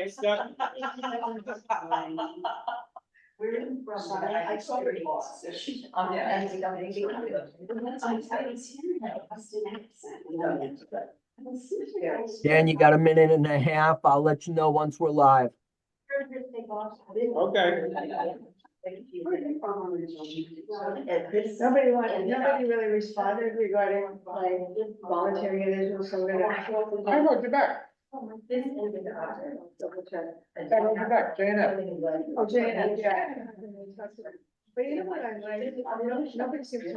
nice stuff. We're in from, I saw your boss. Oh, yeah. Dan, you got a minute and a half. I'll let you know once we're live. Okay. Nobody really responded regarding like volunteering individuals, so we're gonna. I wrote you back. Double check. I wrote you back, J&F. Oh, Jane, yeah. But you know what I like, nobody seems to.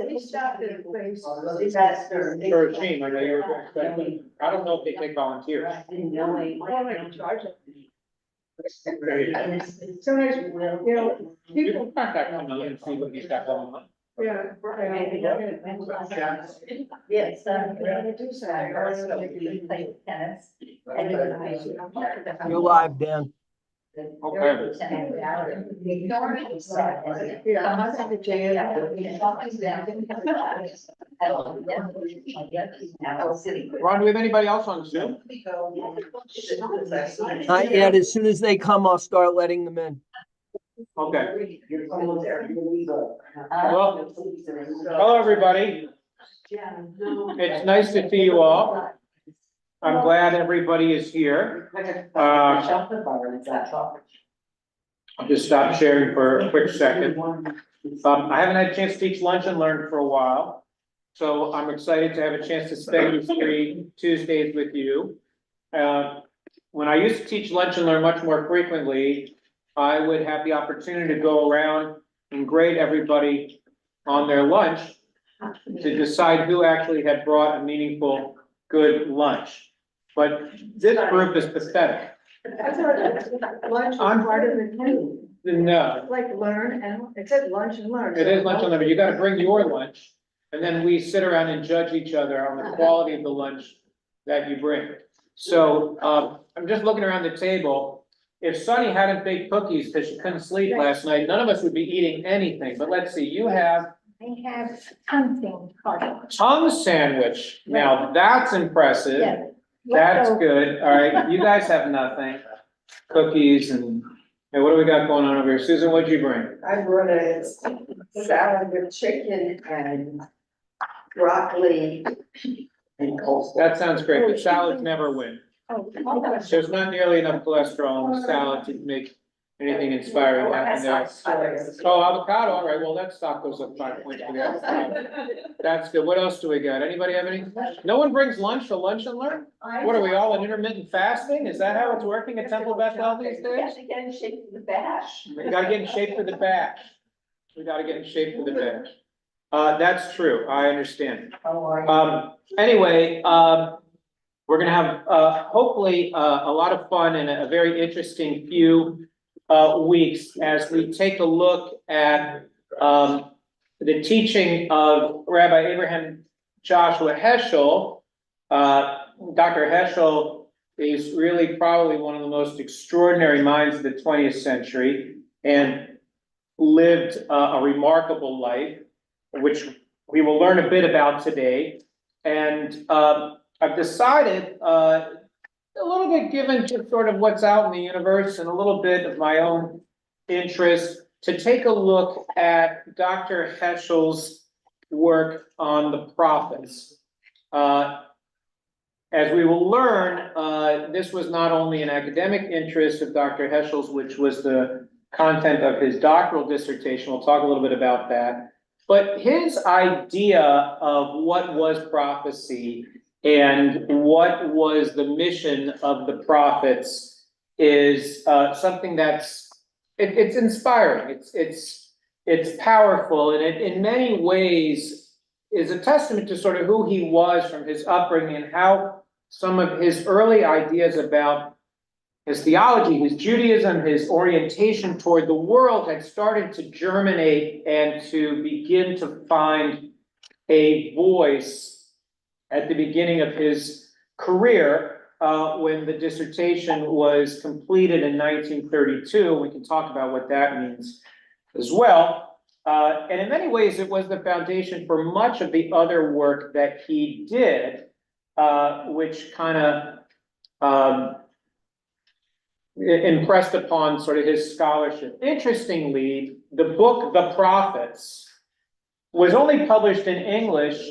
We stopped at a place. For a team, I know you were expecting, I don't know if they take volunteers. Oh, I can charge it. So nice, you know, people, Contact him and see what he's got going on. yeah. Yes. Do something. Play tennis. You're live, Dan. Okay. Yeah, I think the Jane. Ron, do we have anybody else on Zoom? Not yet. As soon as they come, I'll start letting them in. Okay. Well, hello, everybody. It's nice to see you all. I'm glad everybody is here. I'll just stop sharing for a quick second. I haven't had a chance to teach lunch and learn for a while. So I'm excited to have a chance to spend these 3 Tuesdays with you. When I used to teach lunch and learn much more frequently, I would have the opportunity to go around and grade everybody on their lunch to decide who actually had brought a meaningful, good lunch. But this group is pathetic. I thought lunch was part of the menu. No, Like learn and, it said lunch and learn. it is lunch unlimited. You gotta bring your lunch. And then we sit around and judge each other on the quality of the lunch that you bring. So, I'm just looking around the table. If Sunny hadn't baked cookies because she couldn't sleep last night, none of us would be eating anything. But let's see, you have I have something called. tongue sandwich. Now, that's impressive. Yeah. That's good. All right, you guys have nothing. Cookies and, hey, what do we got going on over here? Susan, what'd you bring? I brought a salad with chicken and broccoli and coleslaw. That sounds great, but salads never win. Oh, There's not nearly enough cholesterol in the salad to make anything inspiring happen there. Oh, avocado, all right, well, that stock goes up 5 points for the avocado. That's good. What else do we got? Anybody have any? No one brings lunch to lunch and learn? What are we all in intermittent fasting? Is that how it's working at Temple Bethel these days? to get in shape for the bash. We gotta get in shape for the bash. We gotta get in shape for the bash. That's true. I understand. Anyway, we're gonna have, hopefully, a lot of fun and a very interesting few weeks as we take a look at the teaching of Rabbi Abraham Joshua Heschel. Dr. Heschel is really probably one of the most extraordinary minds of the 20th century and lived a remarkable life, which we will learn a bit about today. And I've decided, a little bit given to sort of what's out in the universe and a little bit of my own interest, to take a look at Dr. Heschel's work on the prophets. As we will learn, this was not only an academic interest of Dr. Heschel's, which was the content of his doctoral dissertation. We'll talk a little bit about that. But his idea of what was prophecy and what was the mission of the prophets is something it's inspiring. It's powerful, and it in many ways is a testament to sort of who he was from his upbringing and how some of his early ideas about his theology, his Judaism, his orientation toward the world had started to germinate and to begin to find a voice at the beginning of his career, when the dissertation was completed in 1932. We can talk about what that means as well. And in many ways, it was the foundation for much of the other work that he did, which kind of impressed upon sort of his scholarship. Interestingly, the book, The Prophets, was only published in English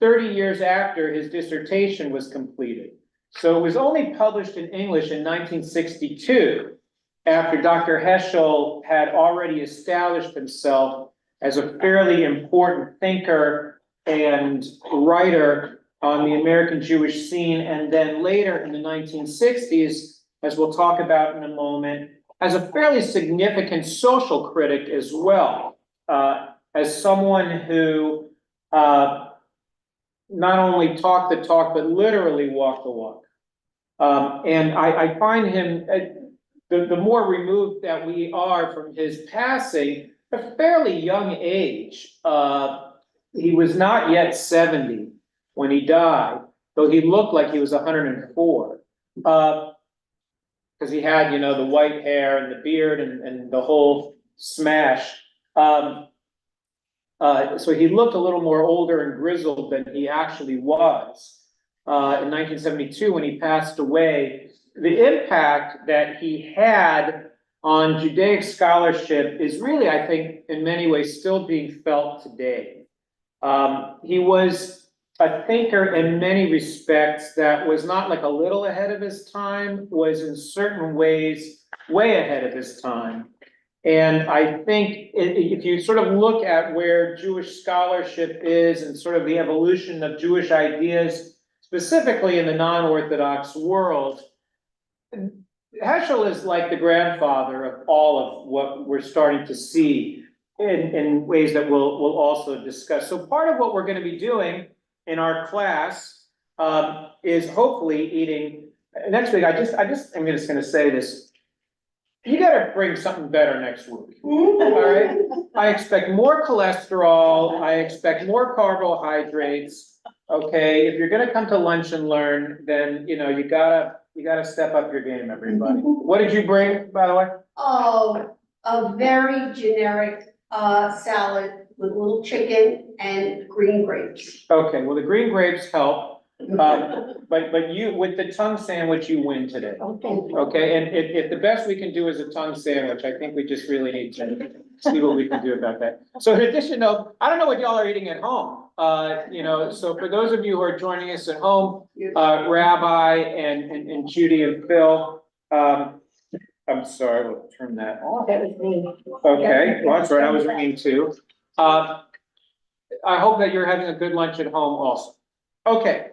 30 years after his dissertation was completed. So it was only published in English in 1962, after Dr. Heschel had already established himself as a fairly important thinker and writer on the American Jewish scene, and then later in the 1960s, as we'll talk about in a moment, as a fairly significant social critic as well, as someone who not only talked the talk, but literally walked the walk. And I find him, the more removed that we are from his passing, a fairly young age. He was not yet 70 when he died, though he looked like he was 104. Because he had, you know, the white hair and the beard and the whole smash. So he looked a little more older and grizzled than he actually was. In 1972, when he passed away, the impact that he had on Judaic scholarship is really, I think, in many ways still being felt today. He was a thinker in many respects that was not like a little ahead of his time, was in certain ways way ahead of his time. And I think if you sort of look at where Jewish scholarship is and sort of the evolution of Jewish ideas, specifically in the non-Orthodox world, Heschel is like the grandfather of all of what we're starting to see in ways that we'll also discuss. So part of what we're going to be doing in our class is hopefully eating. Next week, I'm just going to say this. You got to bring something better next week. All right. I expect more cholesterol. I expect more carbohydrates. Okay. If you're going to come to lunch and learn, then you know you gotta step up your game, everybody. What did you bring, by the way? Oh, a very generic salad with little chicken and green grapes. Okay. Well, the green grapes help. But you, with the tongue sandwich, you win today. Okay, and if the best we can do is a tongue sandwich, I think we just really need to see what we can do about that. So in addition, though, I don't know what y'all are eating at home. You know, so for those of you who are joining us at home, Rabbi and Judy and Phil, I'm sorry, we'll turn that off. That was me. Okay, well, that's right, I was ringing too. I hope that you're having a good lunch at home also. Okay.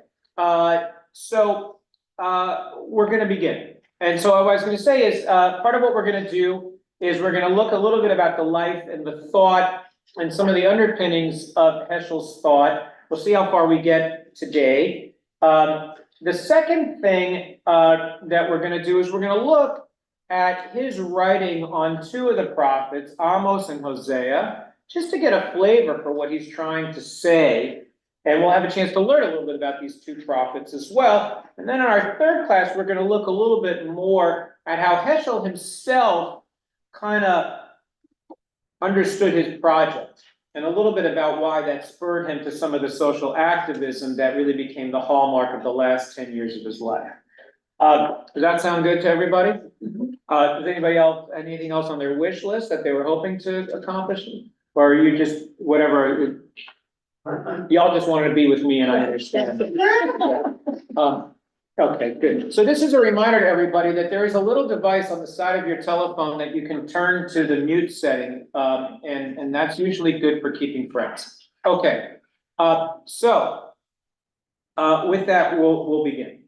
So we're gonna begin. And so what I was gonna say is, part of what we're gonna do is we're gonna look a little bit about the life and the thought and some of the underpinnings of Heschel's thought. We'll see how far we get today. The second thing that we're gonna do is we're gonna look at his writing on two of the prophets, Amos and Hosea, just to get a flavor for what he's trying to say. And we'll have a chance to learn a little bit about these two prophets as well. And then in our third class, we're going to look a little bit more at how Heschel himself kind of understood his project and a little bit about why that spurred him to some of the social activism that really became the hallmark of the last 10 years of his life. Does that sound good to everybody? Does anybody else, anything else on their wish list that they were hoping to accomplish? Or are you just whatever? Y'all just wanted to be with me and I understand. Okay, good. So this is a reminder to everybody that there is a little device on the side of your telephone that you can turn to the mute setting. And that's usually good for keeping friends. Okay, so with that, we'll begin.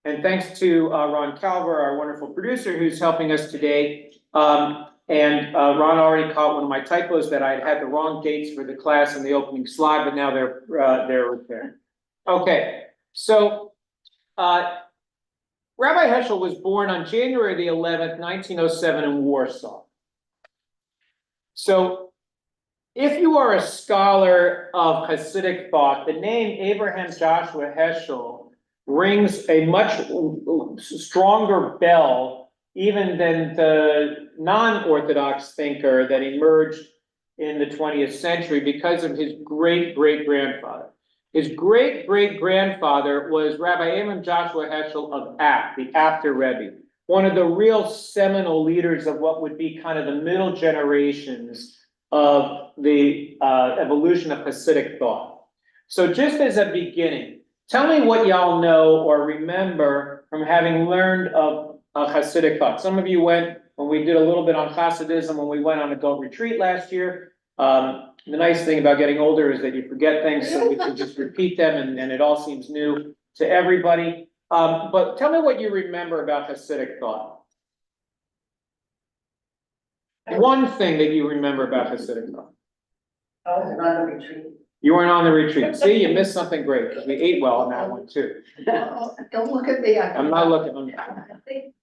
And thanks to Ron Calver, our wonderful producer, who's helping us today. And Ron already caught one of my typos that I had the wrong dates for the class in the opening slide, but now they're repaired. Okay, so Rabbi Heschel was born on January the 11th, 1907 in Warsaw. So if you are a scholar of Hasidic thought, the name Abraham Joshua Heschel rings a much stronger bell even than the non-Orthodox thinker that emerged in the 20th century because of his great-great-grandfather. His great-great-grandfather was Rabbi Abraham Joshua Heschel of Apt, the Apter Rebbe, one of the real seminal leaders of what would be kind of the middle generations of the evolution of Hasidic thought. So just as a beginning, tell me what y'all know or remember from having learned of Hasidic thought. Some of you went, when we did a little bit on Hasidism, when we went on adult retreat last year. The nice thing about getting older is that you forget things, so we can just repeat them and it all seems new to everybody. But tell me what you remember about Hasidic thought. One thing that you remember about Hasidic thought. I was on the retreat. You weren't on the retreat. See, you missed something great, because we ate well on that one too. Don't look at me. I'm not looking. I think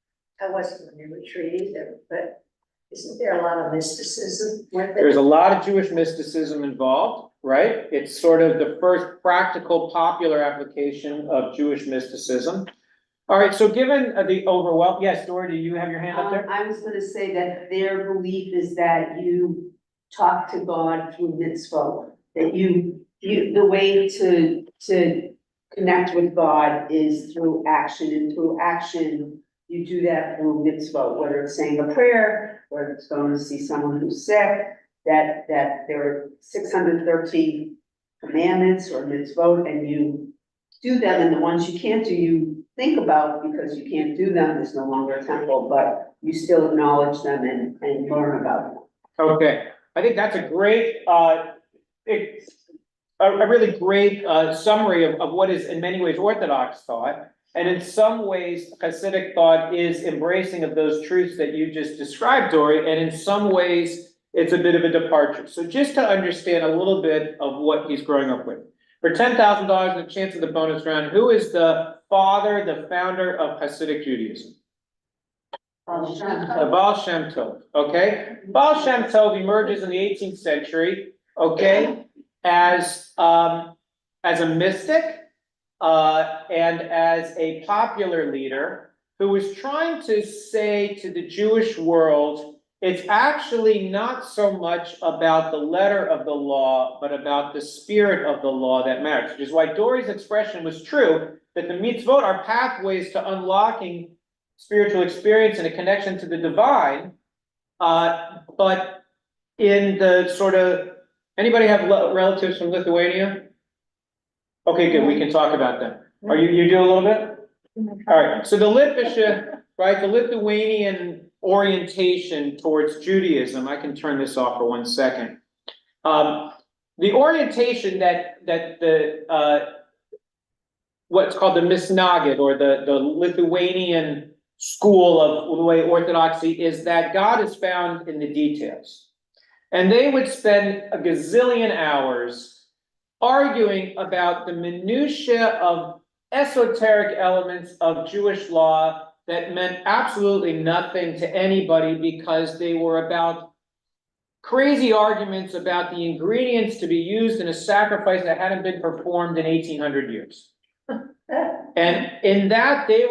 I wasn't on the retreat either, but isn't there a lot of mysticism with There's it? a lot of Jewish mysticism involved, right? It's sort of the first practical, popular application of Jewish mysticism. All right, so given the overwhelm, yes, Dora, do you have your hand up there? I was gonna say that their belief is that you talk to God through mitzvot, that the way to connect with God is through action, and through action, you do that through mitzvot, whether it's saying a prayer, whether it's going to see someone who's sick, that there are 613 commandments or mitzvot, and you do them, and the ones you can't do, you think about because you can't do them, there's no longer a temple, but you still acknowledge them and learn about them. Okay, I think that's a great, a really great summary of what is in many ways Orthodox thought. And in some ways, Hasidic thought is embracing of those truths that you just described, Dory, and in some ways, it's a bit of a departure. So just to understand a little bit of what he's growing up with. For $10,000 and a chance of the bonus round, who is the father, the founder of Hasidic Judaism? Baal Shem Tov, okay? Baal Shem Tov emerges in the 18th century, okay, as a mystic, and as a popular leader who was trying to say to the Jewish world, it's actually not so much about the letter of the law, but about the spirit of the law that matters, which is why Dory's expression was true, that the mitzvot are pathways to unlocking spiritual experience and a connection to the divine, but in the sort of, anybody have relatives from Lithuania? Okay, good, we can talk about them. Are you do a little bit? All right, so the Litvische, right, the Lithuanian orientation towards Judaism, I can turn this off for 1 second. The orientation that the what's called the Misnagid, or the Lithuanian school of the way Orthodoxy is, that God is found in the details. And they would spend a gazillion hours arguing about the minutiae of esoteric elements of Jewish law that meant absolutely nothing to anybody, because they were about crazy arguments about the ingredients to be used in a sacrifice that hadn't been performed in 1800 years. And in that, they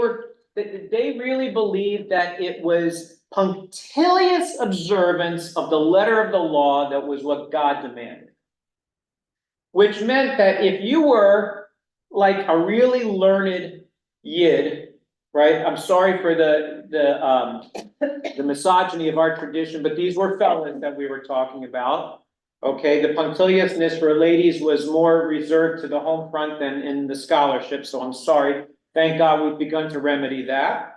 really believed that it was punctilious observance of the letter of the law that was what God demanded. Which meant that if you were like a really learned Yid, right? I'm sorry for the misogyny of our tradition, but these were fellas that we were talking about. Okay, the punctiliousness for ladies was more reserved to the home front than in the scholarship, so I'm sorry. Thank God we've begun to remedy that.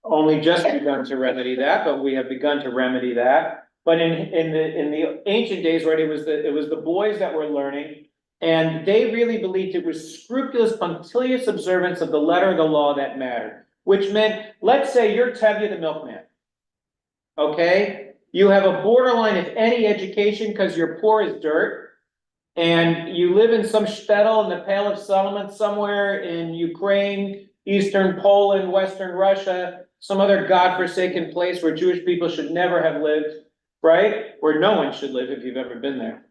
Only just begun to remedy that, but we have begun to remedy that. But in the ancient days, right, it was the boys that were learning, and they really believed it was scrupulous, punctilious observance of the letter of the law that mattered. Which meant, let's say you're Tevye the milkman. Okay? You have a borderline, if any, education because you're poor as dirt, and you live in some shtetl in the Pale of Solomon somewhere in Ukraine, Eastern Poland, Western Russia, some other godforsaken place where Jewish people should never have lived, right? Where no one should live if you've ever been there.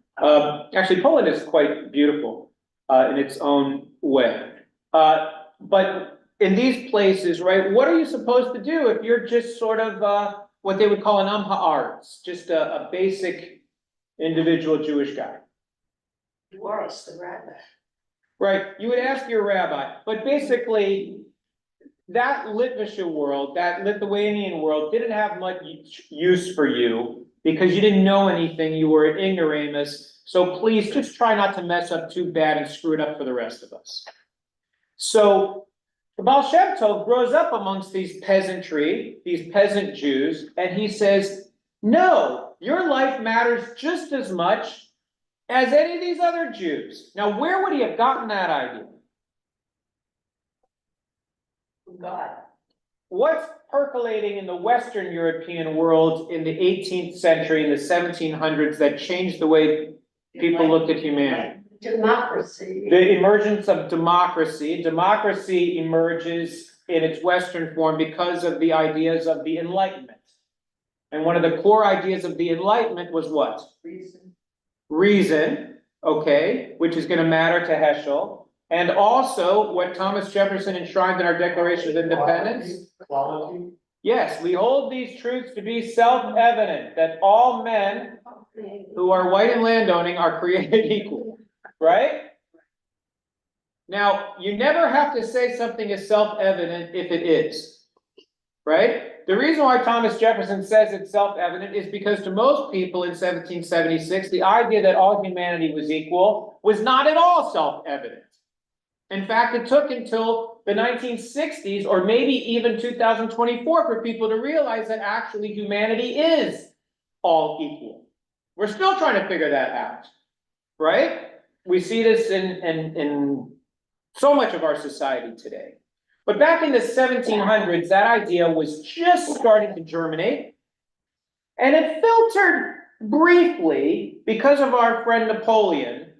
Actually, Poland is quite beautiful in its own way. But in these places, right, what are you supposed to do if you're just sort of what they would call an Am Ha'aretz, just a basic individual Jewish guy? You are the rabbi. Right, you would ask your rabbi, but basically, that Litvisha world, that Lithuanian world didn't have much use for you because you didn't know anything, you were an ignoramus, so please just try not to mess up too bad and screw it up for the rest of us. So, the Baal Shem Tov grows up amongst these peasantry, these peasant Jews, and he says, no, your life matters just as much as any of these other Jews. Now, where would he have gotten that idea? God. What's percolating in the Western European world in the 18th century, in the 1700s, that changed the way people looked at humanity? Democracy. The emergence of democracy. Democracy emerges in its Western form because of the ideas of the Enlightenment. And one of the core ideas of the Enlightenment was what? Reason, okay, which is going to matter to Heschel. And also what Thomas Jefferson enshrined in our Declaration of Independence. Quality. Yes, we hold these truths to be self-evident, that all men who are white and landowning are created equal, right? Now, you never have to say something is self-evident if it is, right? The reason why Thomas Jefferson says it's self-evident is because to most people in 1776, the idea that all humanity was equal was not at all self-evident. In fact, it took until the 1960s or maybe even 2024 for people to realize that actually humanity is all equal. We're still trying to figure that out, right? We see this in so much of our society today. But back in the 1700s, that idea was just starting to germinate. And it filtered briefly because of our friend Napoleon,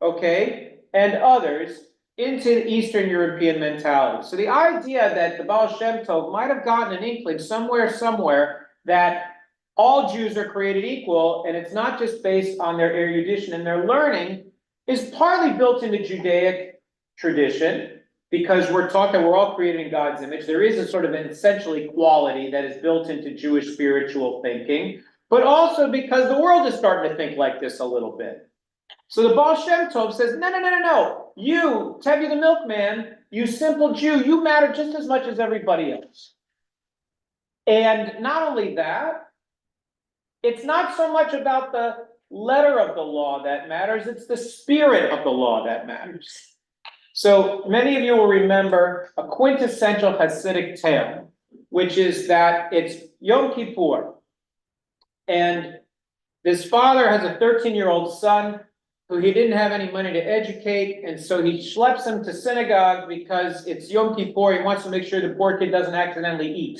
okay, and others, into Eastern European mentality. So the idea that the Baal Shem Tov might have gotten an inkling somewhere that all Jews are created equal, and it's not just based on their erudition and their learning, is partly built into Judaic tradition, because we're taught that we're all created in God's image. There is a sort of an essential equality that is built into Jewish spiritual thinking, but also because the world is starting to think like this a little bit. So the Baal Shem Tov says, no. You, Tevi the milkman, you simple Jew, you matter just as much as everybody else. And not only that, it's not so much about the letter of the law that matters, it's the spirit of the law that matters. So many of you will remember a quintessential Hasidic tale, which is that it's Yom Kippur. And this father has a 13-year-old son who he didn't have any money to educate, and so he schleps him to synagogue because it's Yom Kippur. He wants to make sure the poor kid doesn't accidentally eat.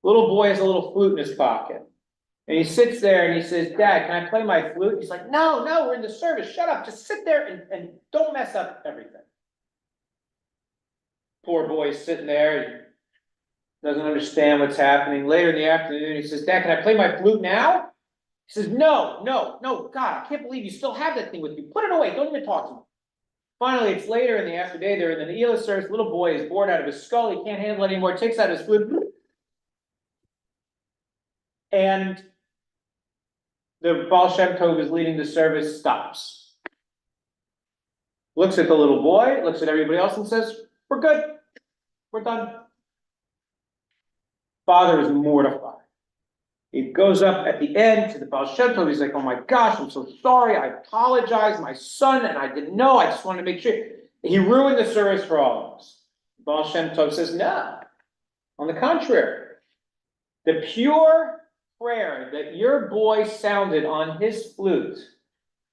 Little boy has a little flute in his pocket. And he sits there and he says, Dad, can I play my flute? He's like, no, we're in the service. Shut up. Just sit there and don't mess up everything. Poor boy's sitting there. He doesn't understand what's happening. Later in the afternoon, he says, Dad, can I play my flute now? He says, no, God, I can't believe you still have that thing with you. Put it away. Don't even talk to me. Finally, it's later in the afternoon. They're in the Ne'ilah service. Little boy is bored out of his skull. He can't handle it anymore. Takes out his flute. And the Baal Shem Tov is leading the service, stops. Looks at the little boy, looks at everybody else and says, we're good. We're done. Father is mortified. He goes up at the end to the Baal Shem Tov. He's like, oh my gosh, I'm so sorry. I apologize, my son, and I didn't know. I just wanted to make sure. He ruined the service for all of us. Baal Shem Tov says, no. On the contrary, the pure prayer that your boy sounded on his flute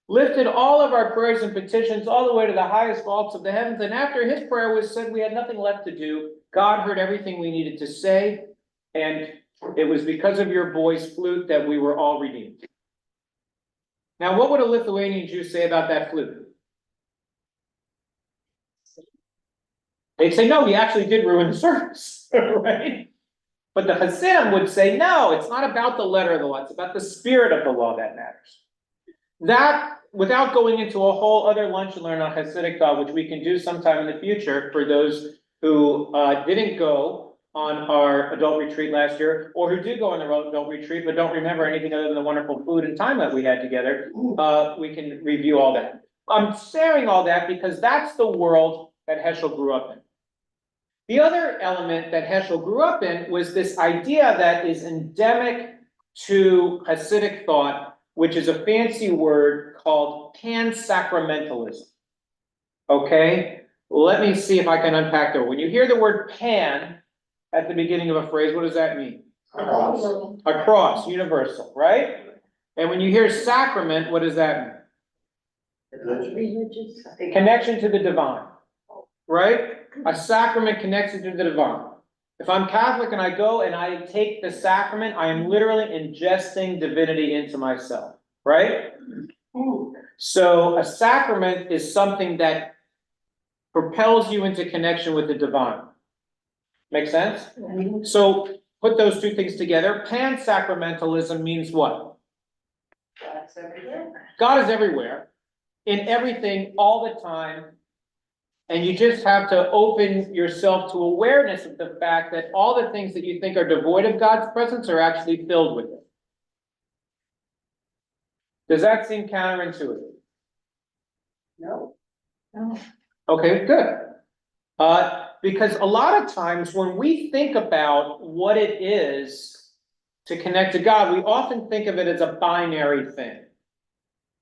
lifted all of our prayers and petitions all the way to the highest vaults of the heavens. And after his prayer was said, we had nothing left to do. God heard everything we needed to say. And it was because of your boy's flute that we were all redeemed. Now, what would a Lithuanian Jew say about that flute? They'd say, no, he actually did ruin the service, right? But the Hasidim would say, no, it's not about the letter of the law, it's about the spirit of the law that matters. That, without going into a whole other lunch and learn on Hasidic thought, which we can do sometime in the future for those who didn't go on our adult retreat last year, or who did go on the adult retreat but don't remember anything other than the wonderful food and time that we had together, we can review all that. I'm sharing all that because that's the world that Heschel grew up in. The other element that Heschel grew up in was this idea that is endemic to Hasidic thought, which is a fancy word called pan-sacramentalism. Okay, let me see if I can unpack that. When you hear the word pan at the beginning of a phrase, what does that mean? Across, universal, right? And when you hear sacrament, what does that mean? Connection to the divine, right? A sacrament connects you to the divine. If I'm Catholic and I go and I take the sacrament, I am literally ingesting divinity into myself, right? So a sacrament is something that propels you into connection with the divine. Make sense? So put those two things together. Pan-sacramentalism means what? God's everywhere. God is everywhere, in everything, all the time. And you just have to open yourself to awareness of the fact that all the things that you think are devoid of God's presence are actually filled with it. Does that seem counterintuitive? No. Okay, good. Because a lot of times when we think about what it is to connect to God, we often think of it as a binary thing.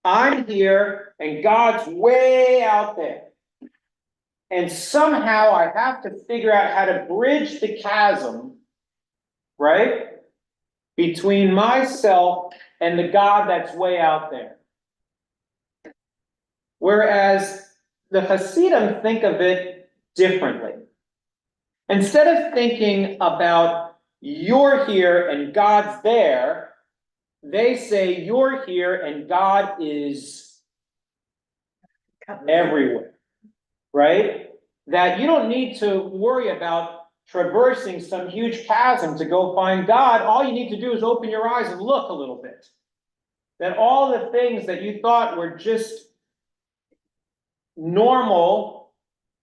I'm here and God's way out there. And somehow I have to figure out how to bridge the chasm, right? Between myself and the God that's way out there. Whereas the Hasidim think of it differently. Instead of thinking about you're here and God's there, they say you're here and God is everywhere, right? That you don't need to worry about traversing some huge chasm to go find God. All you need to do is open your eyes and look a little bit. That all the things that you thought were just normal,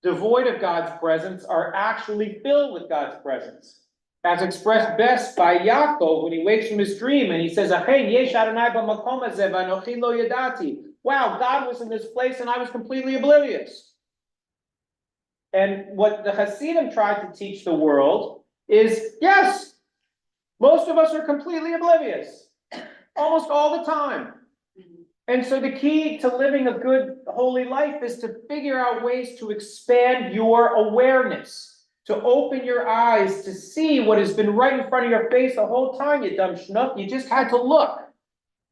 devoid of God's presence, are actually filled with God's presence. As expressed best by Yaakov when he wakes from his dream and he says, wow, God was in this place and I was completely oblivious. And what the Hasidim tried to teach the world is, yes, most of us are completely oblivious, almost all the time. And so the key to living a good, holy life is to figure out ways to expand your awareness, to open your eyes, to see what has been right in front of your face the whole time, you dumb schnook. You just had to look.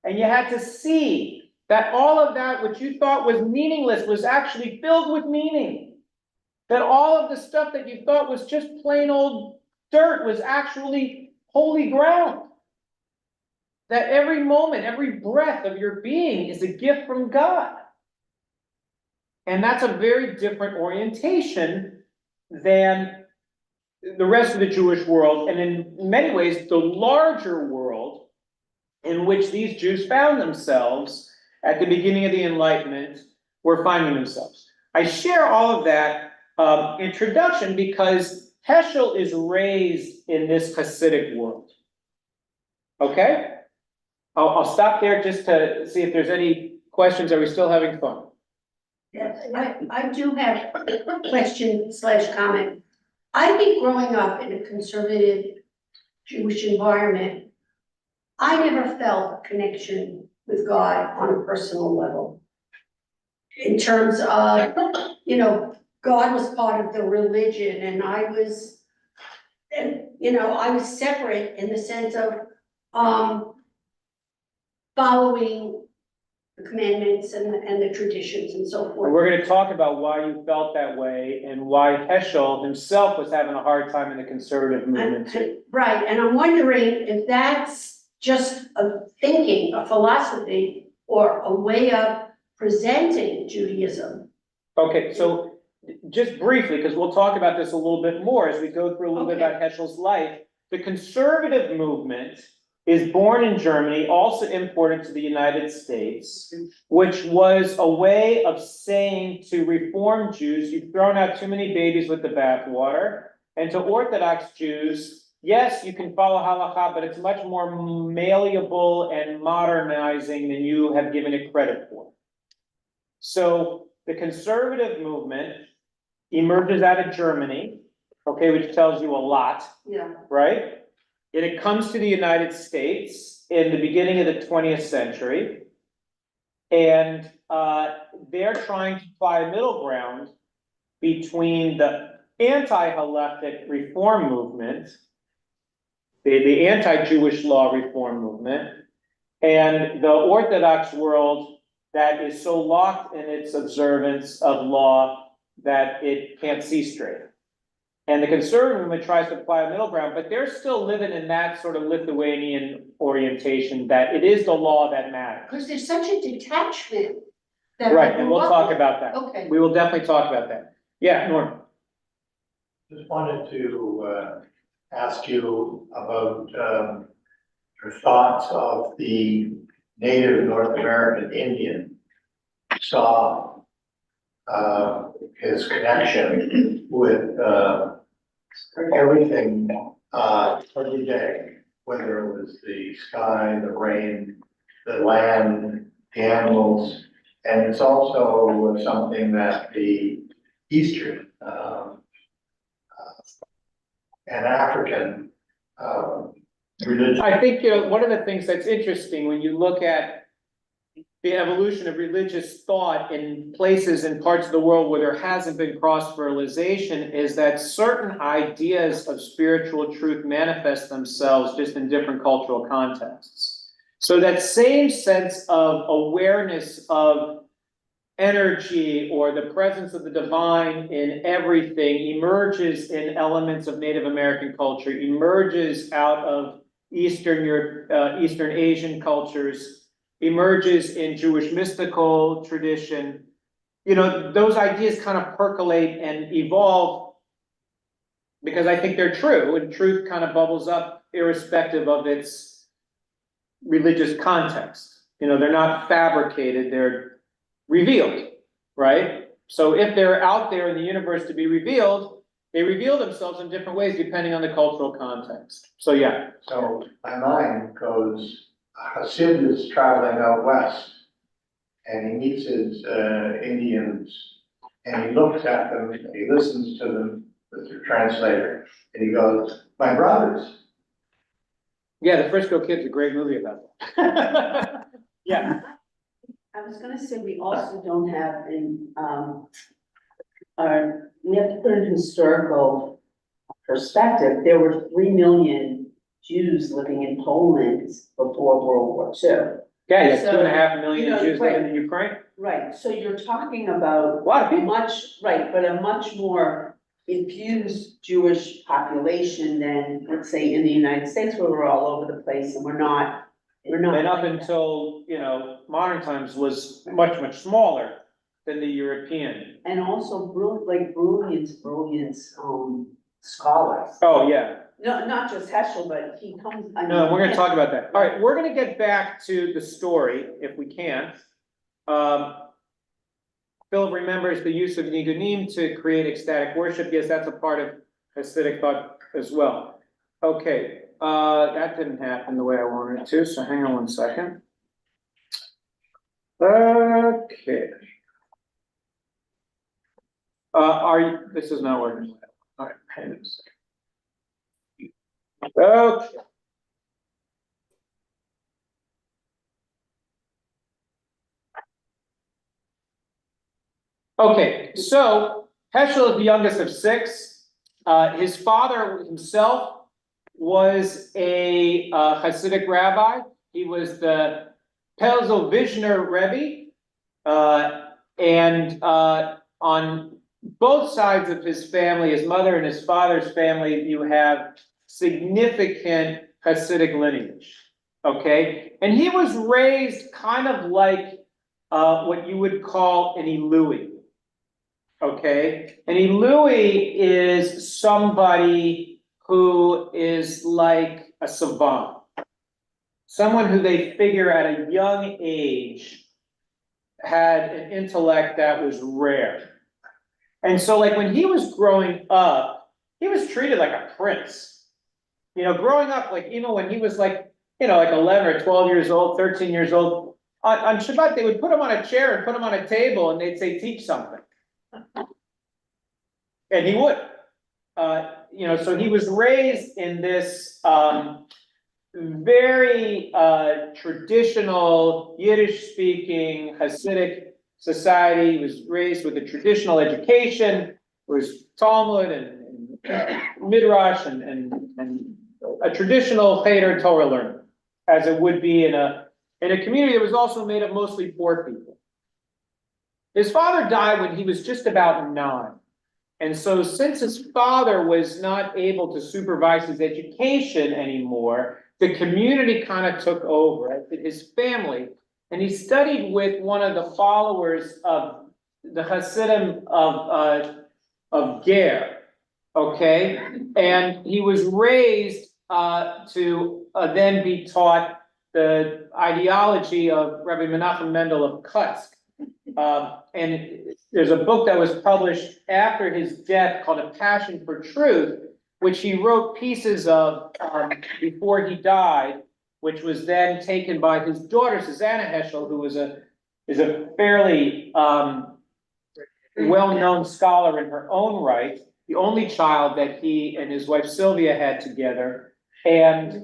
And you had to see that all of that which you thought was meaningless was actually filled with meaning. That all of the stuff that you thought was just plain old dirt was actually holy ground. That every moment, every breath of your being is a gift from God. And that's a very different orientation than the rest of the Jewish world, and in many ways, the larger world in which these Jews found themselves at the beginning of the Enlightenment were finding themselves. I share all of that introduction because Heschel is raised in this Hasidic world. Okay? I'll stop there just to see if there's any questions. Are we still having fun? Yes, I do have a question/comment. I think growing up in a conservative Jewish environment, I never felt a connection with God on a personal level. In terms of, God was part of the religion and I was separate in the sense of, following the commandments and the traditions and so And forth. we're going to talk about why you felt that way and why Heschel himself was having a hard time in the conservative movement too. Right, and I'm wondering if that's just a thinking, a philosophy, or a way of presenting Judaism. Okay, so just briefly, because we'll talk about this a little bit more as we go through a little bit about Heschel's life. The conservative movement is born in Germany, also imported to the United States, which was a way of saying to Reform Jews, you've thrown out too many babies with the bathwater, and to Orthodox Jews, yes, you can follow halakha, but it's much more malleable and modernizing than you have given it credit for. So the conservative movement emerges out of Germany, okay, which tells you a lot, Yeah. right? And it comes to the United States in the beginning of the 20th century. And they're trying to find a middle ground between the anti-Halechic reform movement, the anti-Jewish law reform movement, and the Orthodox world that is so locked in its observance of law that it can't see straight. And the conservative movement tries to apply a middle ground, but they're still living in that sort of Lithuanian orientation that it is the law that matters. Because there's such a detachment that I Right, and we'll grew up talk with. about that. Okay. We will definitely talk about that. Yeah, Norm. Just wanted to ask you about your thoughts of the native North American Indian. Saw his connection with everything every day, whether it was the sky, the rain, the land, the animals. And it's also something that the Eastern and African religion. I think, one of the things that's interesting when you look at the evolution of religious thought in places and parts of the world where there hasn't been cross-fertilization is that certain ideas of spiritual truth manifest themselves just in different cultural contexts. So that same sense of awareness of energy or the presence of the divine in everything emerges in elements of Native American culture, emerges out of Eastern Europe, Eastern Asian cultures, emerges in Jewish mystical tradition. Those ideas kind of percolate and evolve because I think they're true, and truth kind of bubbles up irrespective of its religious context. They're not fabricated, they're revealed, right? So if they're out there in the universe to be revealed, they reveal themselves in different ways depending on the cultural context. So yeah. So my mind goes, Hasid is traveling out west and he meets his Indians and he looks at them, and he listens to them with their translator, and he goes, my brothers. Yeah, the Frisco Kid's a great movie about that. Yeah. I was gonna say, we also don't have we have to put in historical perspective. There were 3 million Jews living in Poland before World War II. Yeah, you have So, 2.5 million Jews right. living in Ukraine. Right, so you're talking about A lot of people. but a much more infused Jewish population than, let's say, in the United States, where we're all over the place and we're not. And up until, modern times was much, much smaller than the European. And also brilliant scholars. Oh, yeah. No, not just Heschel, but he comes. No, we're gonna talk about that. All right, we're gonna get back to the story if we can. Philip remembers the use of nigunim to create ecstatic worship. Yes, that's a part of Hasidic thought as well. Okay, that didn't happen the way I wanted it to, so hang on one second. Okay. This is not working. All right, hang on a second. Okay. Okay, so Heschel is the youngest of 6. His father himself was a Hasidic rabbi. He was the Pelzovizhner Rebbe. And on both sides of his family, his mother and his father's family, you have significant Hasidic lineage. Okay, and he was raised kind of like what you would call an Elui. Okay, an Elui is somebody who is like a savant, someone who they figure at a young age had an intellect that was rare. And so like when he was growing up, he was treated like a prince. Growing up, like even when he was like, like 11 or 12 years old, 13 years old, on Shabbat, they would put him on a chair and put him on a table and they'd say, teach something. And he would. So he was raised in this, very, traditional Yiddish-speaking Hasidic society. He was raised with a traditional education, was Talmud and Midrash and a traditional Cheder Torah learner, as it would be in a community that was also made of mostly poor people. His father died when he was just about 9. And so since his father was not able to supervise his education anymore, the community kind of took over, his family. And he studied with one of the followers of the Hasidim of Ger, okay? And he was raised to then be taught the ideology of Rabbi Menachem Mendel of Kutsk. And there's a book that was published after his death called A Passion for Truth, which he wrote pieces of before he died, which was then taken by his daughter, Susanna Heschel, who is a fairly well-known scholar in her own right, the only child that he and his wife Sylvia had together. And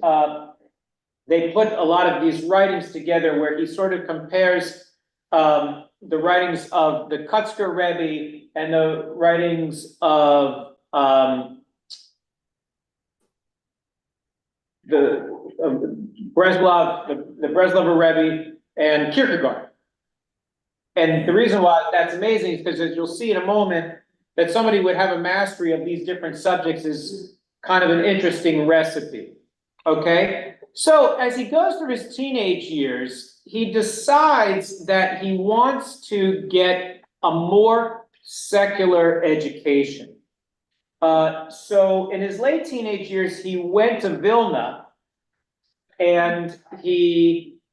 they put a lot of these writings together where he sort of compares the writings of the Kutzker Rebbe and the writings of Breslov, the Breslover Rebbe and Kierkegaard. And the reason why that's amazing is because, as you'll see in a moment, that somebody would have a mastery of these different subjects is kind of an interesting recipe, okay? So as he goes through his teenage years, he decides that he wants to get a more secular education. So in his late teenage years, he went to Vilna, and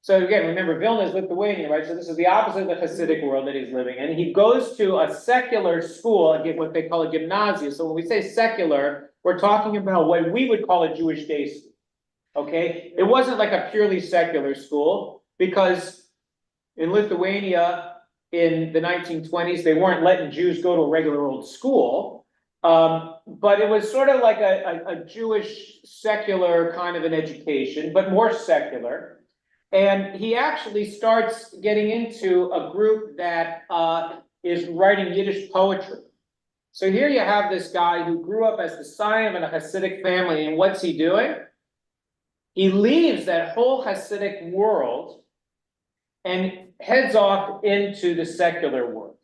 so again, remember, Vilna is Lithuania, right? So this is the opposite of the Hasidic world that he's living in. He goes to a secular school, again, what they call a gymnasium. So when we say secular, we're talking about what we would call a Jewish day school, okay? It wasn't like a purely secular school, because in Lithuania in the 1920s, they weren't letting Jews go to a regular old school. But it was sort of like a Jewish secular kind of an education, but more secular. And he actually starts getting into a group that is writing Yiddish poetry. So here you have this guy who grew up as the scion of a Hasidic family, and what's he doing? He leaves that whole Hasidic world and heads off into the secular world.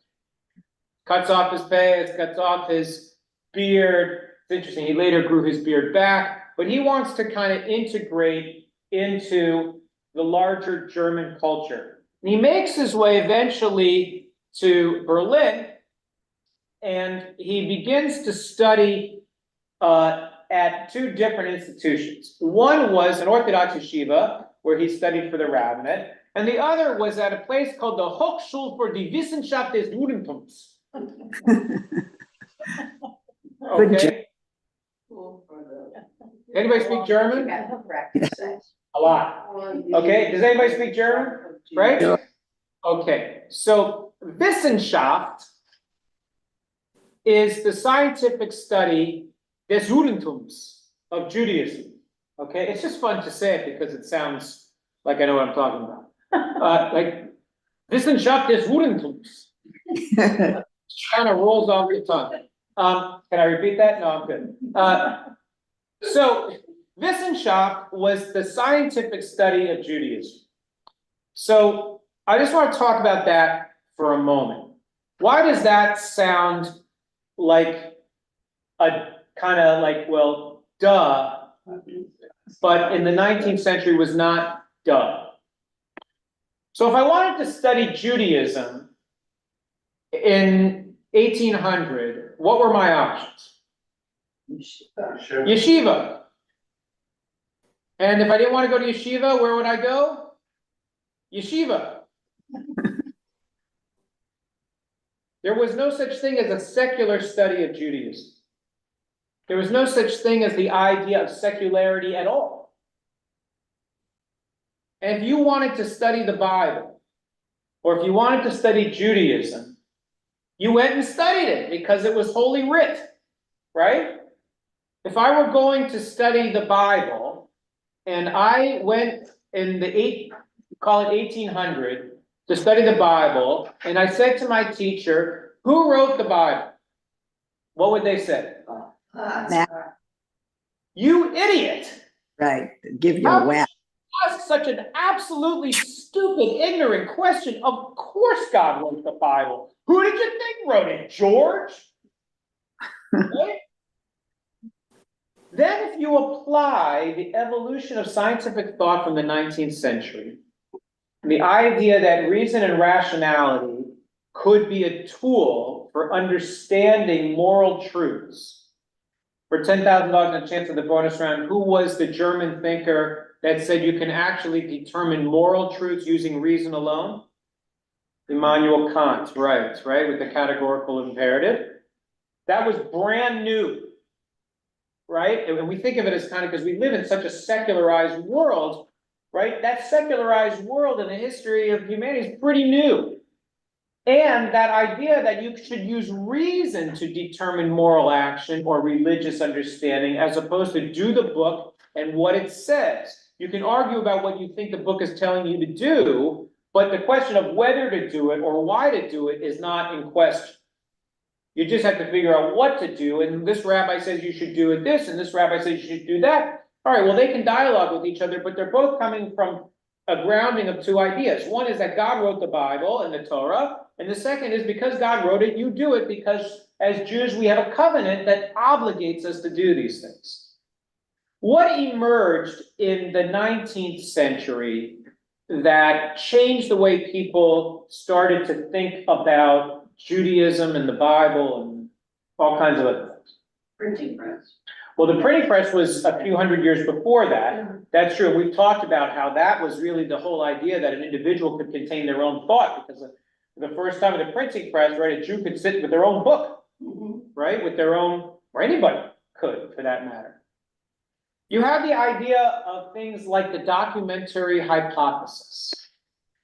Cuts off his pants, cuts off his beard. It's interesting, he later grew his beard back, but he wants to kind of integrate into the larger German culture. And he makes his way eventually to Berlin, and he begins to study at 2 different institutions. One was an Orthodox yeshiva, where he studied for the rabbinate, and the other was at a place called the Hochschule für die Wissenschaft des Judentums. Okay. Anybody speak German? A lot. Okay, does anybody speak German? Right? Okay, so Wissenschaft is the scientific study des Judentums, of Judaism. Okay, it's just fun to say it because it sounds like I know what I'm talking about. Like Wissenschaft des Judentums. Kind of rolls off the tongue. Can I repeat that? No, I'm good. So Wissenschaft was the scientific study of Judaism. So I just want to talk about that for a moment. Why does that sound like a kind of like, well, duh, but in the 19th century was not duh? So if I wanted to study Judaism in 1800, what were my options? Yeshiva. And if I didn't want to go to yeshiva, where would I go? Yeshiva. There was no such thing as a secular study of Judaism. There was no such thing as the idea of secularity at all. And if you wanted to study the Bible, or if you wanted to study Judaism, you went and studied it because it was holy writ, right? If I were going to study the Bible and I went in the call it 1800 to study the Bible, and I said to my teacher, who wrote the Bible? What would they say? You idiot! Right, give you How a could whack. you ask such an absolutely stupid, ignorant question? Of course God wrote the Bible. Who did you think wrote it? George? Right? Then if you apply the evolution of scientific thought from the 19th century, the idea that reason and rationality could be a tool for understanding moral truths. For $10,000 and a chance of the bonus round, who was the German thinker that said you can actually determine moral truths using reason alone? Immanuel Kant, right, with the categorical imperative. That was brand new, right? And we think of it as kind of, because we live in such a secularized world, right? That secularized world in the history of humanity is pretty new. And that idea that you should use reason to determine moral action or religious understanding as opposed to do the book and what it says. You can argue about what you think the book is telling you to do, but the question of whether to do it or why to do it is not in question. You just have to figure out what to do, and this rabbi says you should do it this, and this rabbi says you should do that. All right, well, they can dialogue with each other, but they're both coming from a grounding of two ideas. One is that God wrote the Bible and the Torah, and the second is because God wrote it, you do it because as Jews, we have a covenant that obligates us to do these things. What emerged in the 19th century that changed the way people started to think about Judaism and the Bible and all kinds of other things? Printing press. Well, the printing press was a few hundred years before that. That's true. We've talked about how that was really the whole idea that an individual could contain their own thought, because for the first time in the printing press, right, a Jew could sit with their own book, right, with their own, or anybody could, for that matter. You have the idea of things like the documentary hypothesis,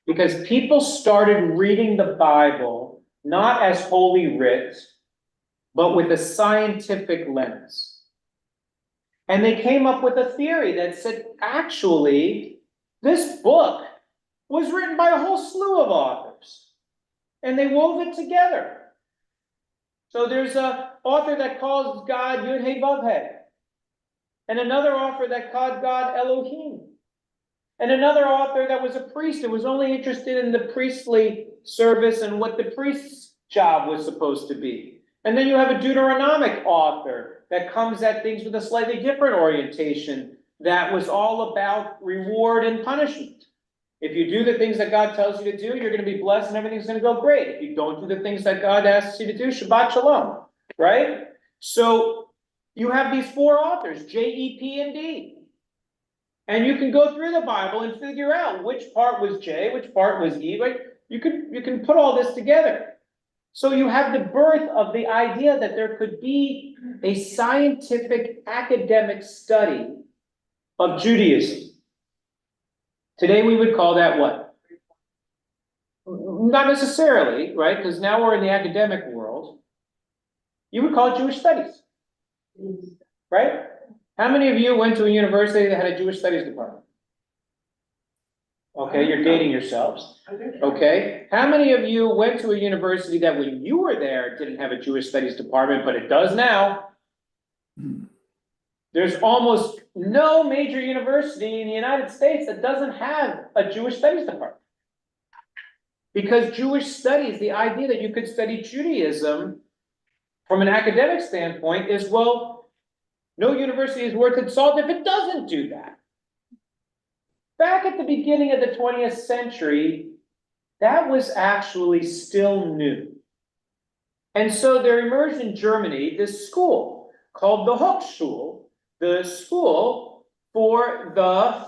because people started reading the Bible not as holy writ, but with a scientific lens. And they came up with a theory that said, actually, this book was written by a whole slew of authors, and they wove it together. So there's an author that calls God Yud-Hey Vav-Hey, and another author that called God Elohim, and another author that was a priest and was only interested in the priestly service and what the priest's job was supposed to be. And then you have a Deuteronomic author that comes at things with a slightly different orientation that was all about reward and punishment. If you do the things that God tells you to do, you're going to be blessed and everything's going to go great. If you don't do the things that God asks you to do, Shabbat Shalom, right? So you have these four authors, J, E, P, and D. And you can go through the Bible and figure out which part was J, which part was E, right? You can put all this together. So you have the birth of the idea that there could be a scientific academic study of Judaism. Today we would call that what? Not necessarily, right? Because now we're in the academic world. You would call it Jewish studies, right? How many of you went to a university that had a Jewish studies department? Okay, you're dating yourselves. Okay, how many of you went to a university that when you were there didn't have a Jewish studies department, but it does now? There's almost no major university in the United States that doesn't have a Jewish studies department. Because Jewish studies, the idea that you could study Judaism from an academic standpoint is, well, no university is worth its salt if it doesn't do that. Back at the beginning of the 20th century, that was actually still new. And so there emerged in Germany this school called the Hochschule, the school for the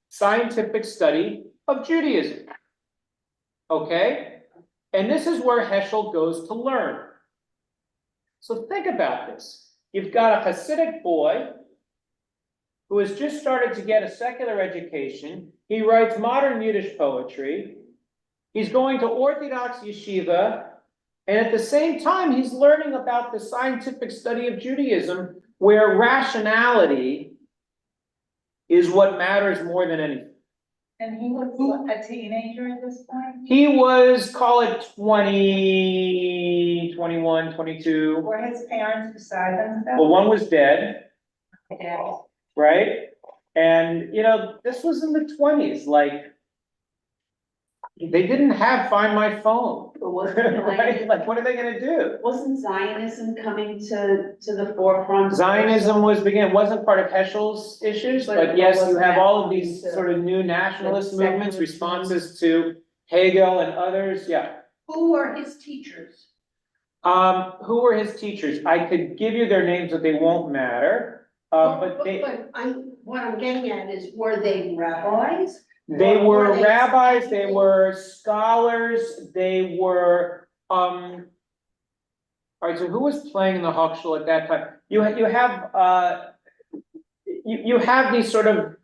scientific study of Judaism. Okay? And this is where Heschel goes to learn. So think about this. You've got a Hasidic boy who has just started to get a secular education. He writes modern Yiddish poetry. He's going to Orthodox yeshiva, and at the same time, he's learning about the scientific study of Judaism, where rationality is what matters more than anything. And he was a teenager at this point? He was, call it 20, 21, 22. Were his parents beside themselves? Well, one was dead, Yeah. right? And, this was in the 20s, like, they didn't have Find My Phone, But wasn't right? Like, what are they gonna do? wasn't Zionism coming to the forefront? Zionism wasn't part of Heschel's issues, but yes, you have all of these sort of new nationalist movements, responses to Hegel and others, yeah. Who were his teachers? Who were his teachers? I could give you their names, but they won't matter. But What I'm getting at is, were they rabbis? they Or were were they rabbis, they scientists? were scholars, they were, all right, so who was playing in the Hochschule at that time? You have these sort of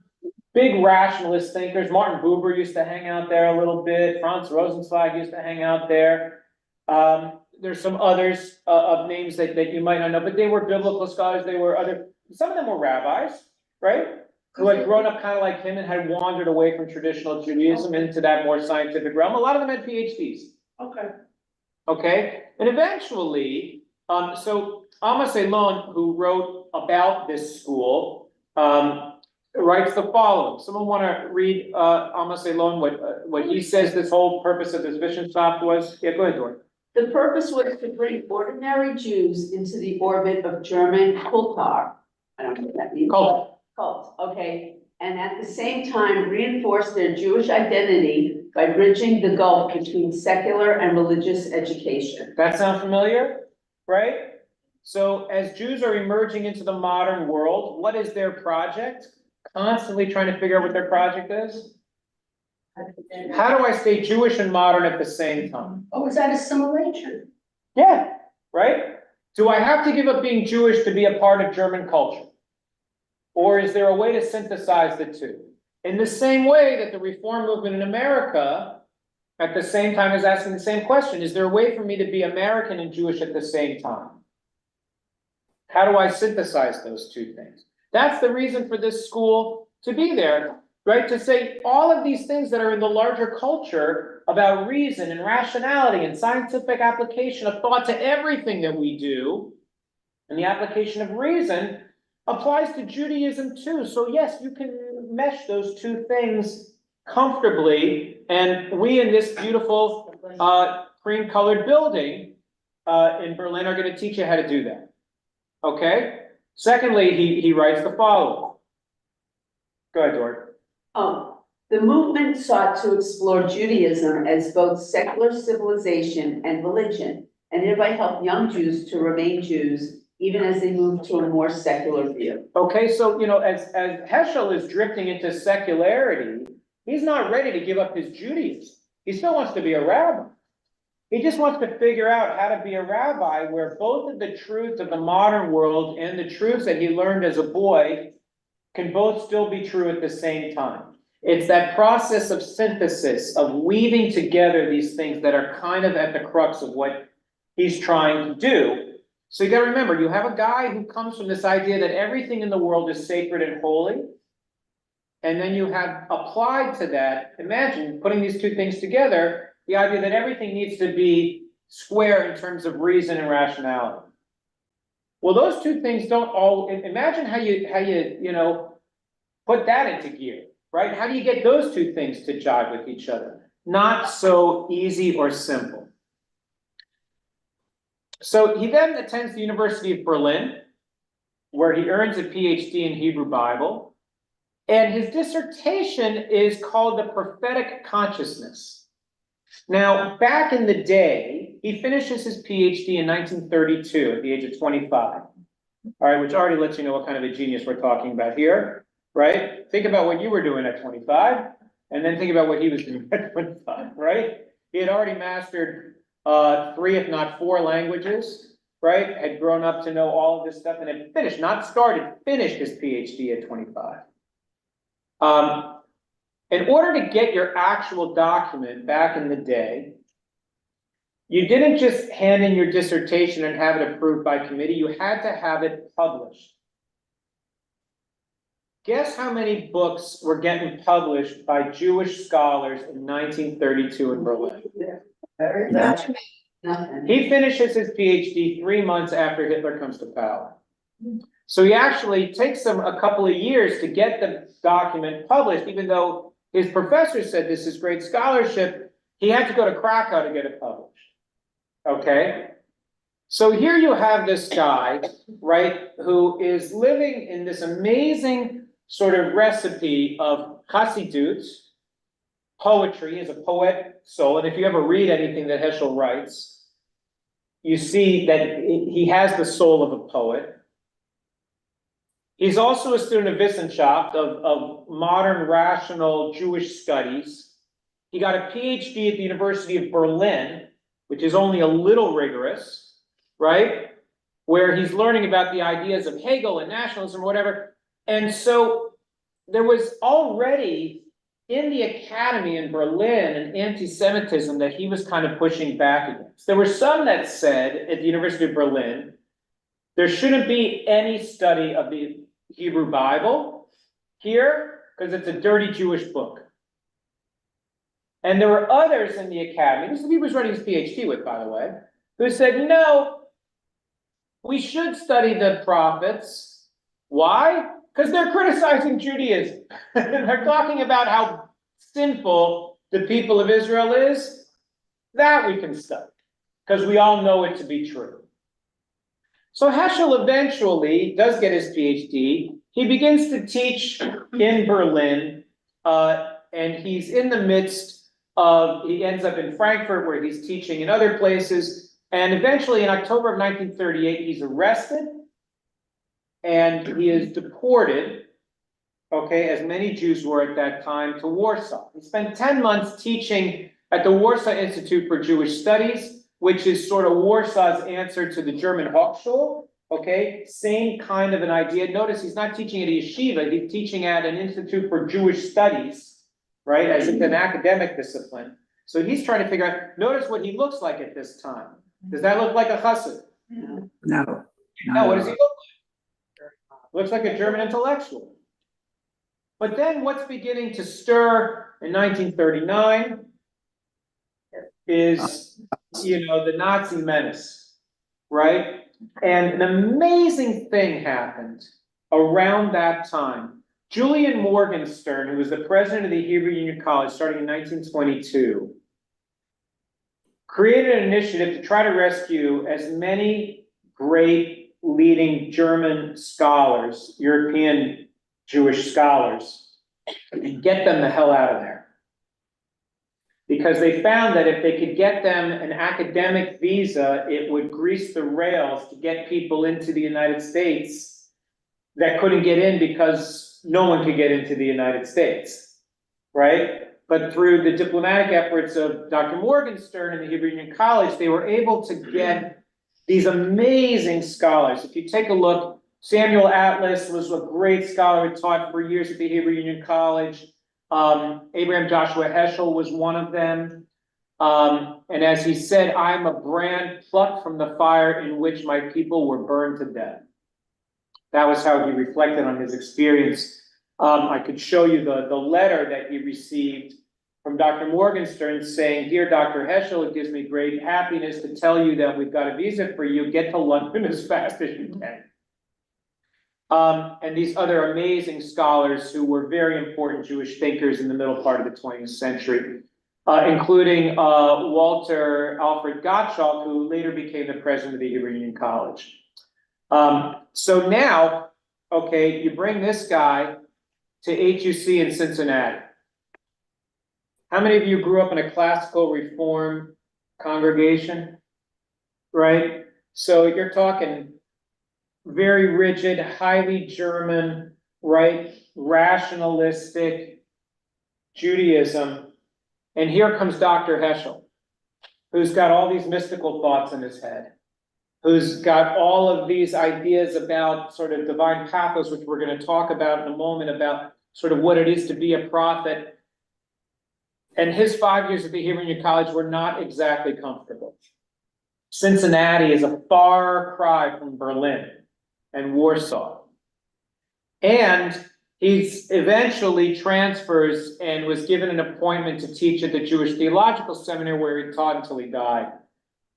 big rationalist thinkers. Martin Buber used to hang out there a little bit. Franz Rosenzweig used to hang out there. There's some others, of names that you might not know, but they were biblical scholars. Some of them were rabbis, right? Who had grown up kind of like him and had wandered away from traditional Judaism into that more scientific realm. A lot of them had PhDs. Okay. Okay, and eventually, so Amos Elon, who wrote about this school, writes the following. Someone want to read Amos Elon, what he says this whole purpose of this Wissenschaft was? Yeah, go ahead, Dor. The purpose was to bring ordinary Jews into the orbit of German Kultur. I don't know what that means. Cult. Cult, okay, and at the same time reinforce their Jewish identity by bridging the gulf between secular and religious education. That sound familiar? Right? So as Jews are emerging into the modern world, what is their project? Constantly trying to figure out what their project is? How do I stay Jewish and modern at the same time? Oh, is that assimilation? Yeah, right? Do I have to give up being Jewish to be a part of German culture? Or is there a way to synthesize the two? In the same way that the reform movement in America, at the same time, is asking the same question, is there a way for me to be American and Jewish at the same time? How do I synthesize those two things? That's the reason for this school to be there, right? To say all of these things that are in the larger culture about reason and rationality and scientific application of thought to everything that we do, and the application of reason applies to Judaism too. So yes, you can mesh those two things comfortably. And we in this beautiful cream colored building in Berlin are going to teach you how to do that. Okay? Secondly, he writes the following. Go ahead, Dort. The movement sought to explore Judaism as both secular civilization and religion, and thereby help young Jews to remain Jews even as they move to a more secular view. Okay, so, as Heschel is drifting into secularity, he's not ready to give up his Judaism. He still wants to be a rabbi. He just wants to figure out how to be a rabbi where both of the truths of the modern world and the truths that he learned as a boy can both still be true at the same time. It's that process of synthesis, of weaving together these things that are kind of at the crux of what he's trying to do. So you gotta remember, you have a guy who comes from this idea that everything in the world is sacred and holy. And then you have applied to that, imagine putting these two things together, the idea that everything needs to be square in terms of reason and rationality. Well, those two things don't all, imagine how you put that into gear, right? How do you get those two things to jive with each other? Not so easy or simple. So he then attends the University of Berlin, where he earns a PhD in Hebrew Bible. And his dissertation is called The Prophetic Consciousness. Now, back in the day, he finishes his PhD in 1932 at the age of 25. All right, which already lets you know what kind of a genius we're talking about here, right? Think about what you were doing at 25, and then think about what he was doing at 25, right? He had already mastered 3, if not 4 languages, right? Had grown up to know all of this stuff and had finished, not started, finished his PhD at 25. In order to get your actual document back in the day, you didn't just hand in your dissertation and have it approved by committee, you had to have it published. Guess how many books were getting published by Jewish scholars in 1932 in Berlin? Very Not good. Nothing. He finishes his PhD 3 months after Hitler comes to power. So he actually takes him a couple of years to get the document published, even though his professor said this is great scholarship, he had to go to Krakow to get it published. Okay? So here you have this guy, right, who is living in this amazing sort of recipe of Chassidut, poetry, is a poet soul, and if you ever read anything that Heschel writes, you see that he has the soul of a poet. He's also a student of Wissenschaft, of modern rational Jewish studies. He got a PhD at the University of Berlin, which is only a little rigorous, right? Where he's learning about the ideas of Hegel and nationalism or whatever. And so there was already in the academy in Berlin an anti-Semitism that he was kind of pushing back against. There were some that said at the University of Berlin, there shouldn't be any study of the Hebrew Bible here because it's a dirty Jewish book. And there were others in the academy, this is who he was running his PhD with, by the way, who said, no, we should study the prophets. Why? Because they're criticizing Judaism. They're talking about how sinful the people of Israel is. That we can study, because we all know it to be true. So Heschel eventually does get his PhD. He begins to teach in Berlin, and he's in the midst of, he ends up in Frankfurt where he's teaching in other places. And eventually in October of 1938, he's arrested and he is deported, okay, as many Jews were at that time, to Warsaw. He spent 10 months teaching at the Warsaw Institute for Jewish Studies, which is sort of Warsaw's answer to the German Hochschule, okay? Same kind of an idea. Notice he's not teaching at a yeshiva, he's teaching at an Institute for Jewish Studies, right, as an academic discipline. So he's trying to figure out, notice what he looks like at this time. Does that look like a chassid? No. No, what does he look like? Looks like a German intellectual. But then what's beginning to stir in 1939 is, you know, the Nazi menace, right? And an amazing thing happened around that time. Julian Morgenstern, who was the president of the Hebrew Union College starting in 1922, created an initiative to try to rescue as many great leading German scholars, European Jewish scholars, and get them the hell out of there. Because they found that if they could get them an academic visa, it would grease the rails to get people into the United States that couldn't get in because no one could get into the United States, right? But through the diplomatic efforts of Dr. Morgenstern and the Hebrew Union College, they were able to get these amazing scholars. If you take a look, Samuel Atlas was a great scholar who taught for years at the Hebrew Union College. Abraham Joshua Heschel was one of them. And as he said, I'm a brand plucked from the fire in which my people were burned to death. That was how he reflected on his experience. I could show you the letter that he received from Dr. Morgenstern saying, "Dear Dr. Heschel, it gives me great happiness to tell you that we've got a visa for you. Get to London as fast as you can." And these other amazing scholars who were very important Jewish thinkers in the middle part of the 20th century, including Walter Alfred Gottschalk, who later became the president of the Hebrew Union College. So now, okay, you bring this guy to HUC in Cincinnati. How many of you grew up in a classical reform congregation? Right? So you're talking very rigid, highly German, right? Rationalistic Judaism. And here comes Dr. Heschel, who's got all these mystical thoughts in his head, who's got all of these ideas about sort of divine pathos, which we're going to talk about in a moment, about sort of what it is to be a prophet. And his 5 years at the Hebrew College were not exactly comfortable. Cincinnati is a far cry from Berlin and Warsaw. And he's eventually transfers and was given an appointment to teach at the Jewish Theological Seminary where he taught until he died.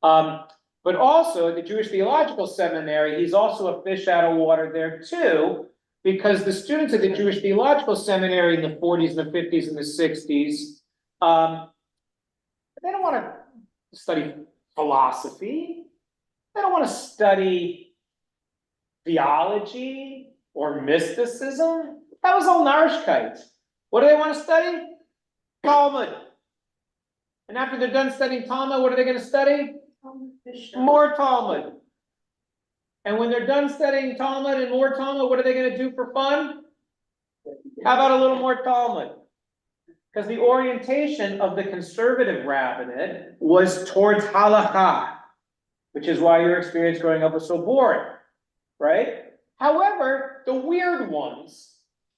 But also at the Jewish Theological Seminary, he's also a fish out of water there too, because the students at the Jewish Theological Seminary in the 40s and the 50s and the 60s, they don't want to study philosophy. They don't want to study theology or mysticism. That was all Narishkeit. What do they want to study? Talmud. And after they're done studying Talmud, what are they going to study? More Talmud. And when they're done studying Talmud and more Talmud, what are they going to do for fun? How about a little more Talmud? Because the orientation of the conservative rabbinate was towards halakha, which is why your experience growing up was so boring, right? However, the weird ones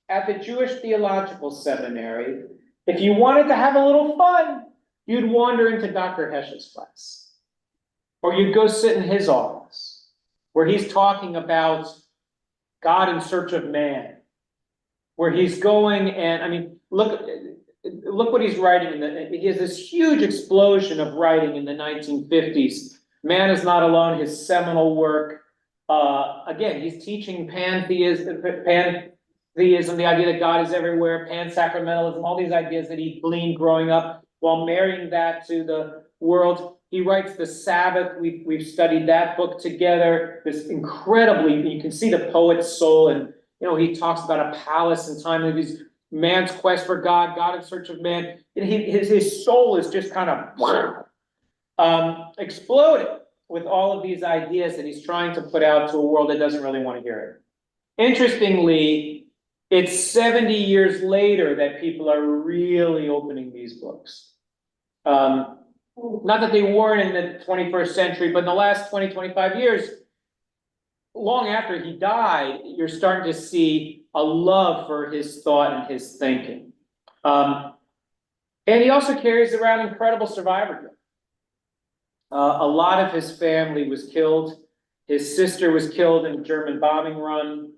at the Jewish Theological Seminary, if you wanted to have a little fun, you'd wander into Dr. Heschel's class. Or you'd go sit in his office, where he's talking about God in search of man. Where he's going and, I mean, look what he's writing he has this huge explosion of writing in the 1950s. Man is Not Alone, his seminal work. Again, he's teaching pantheism, the idea that God is everywhere, pansacramentalism, all these ideas that he gleaned growing up, while marrying that to the world. He writes The Sabbath. We've studied that book together. This incredibly, you can see the poet's soul, and he talks about a palace in time of his man's quest for God, God in search of man. And his soul is just kind of exploded with all of these ideas that he's trying to put out to a world that doesn't really want to hear it. Interestingly, it's 70 years later that people are really opening these books. Not that they weren't in the 21st century, but in the last 20, 25 years, long after he died, you're starting to see a love for his thought and his thinking. And he also carries around incredible survivor guilt. A lot of his family was killed. His sister was killed in a German bombing run.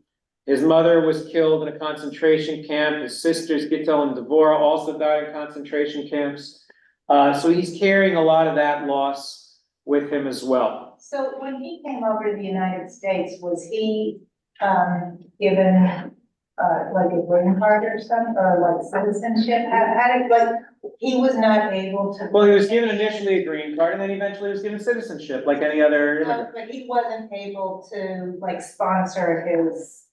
His mother was killed in a concentration camp. His sisters, Gittel and Devorah, also died in concentration camps. So he's carrying a lot of that loss with him as well. So when he came over to the United States, was he given like a green card or something, or like citizenship? How did, like, he was not able to. Well, he was given initially a green card and then eventually was given citizenship like any other immigrant. But he wasn't able to like sponsor his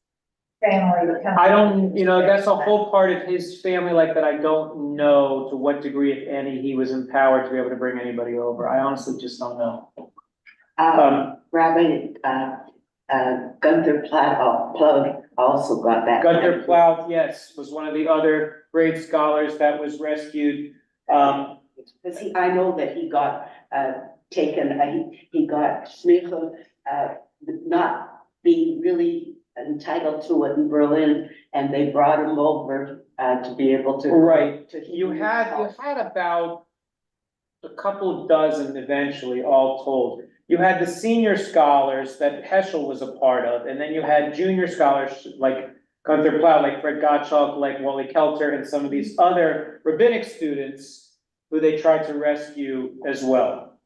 family to come. I don't, that's a whole part of his family like that. I don't know to what degree, if any, he was empowered to be able to bring anybody over. I honestly just don't know. Rabbi Gunther Plaut also got that. Gunther Plaut, yes, was one of the other great scholars that was rescued. Because I know that he got taken, he got smicha, not being really entitled to it in Berlin, and they brought him over to be able to. Right, you had about a couple of dozen eventually, all told. You had the senior scholars that Heschel was a part of, and then you had junior scholars like Gunther Plaut, like Fred Gottschalk, like Wally Kelter, and some of these other rabbinic students who they tried to rescue as well.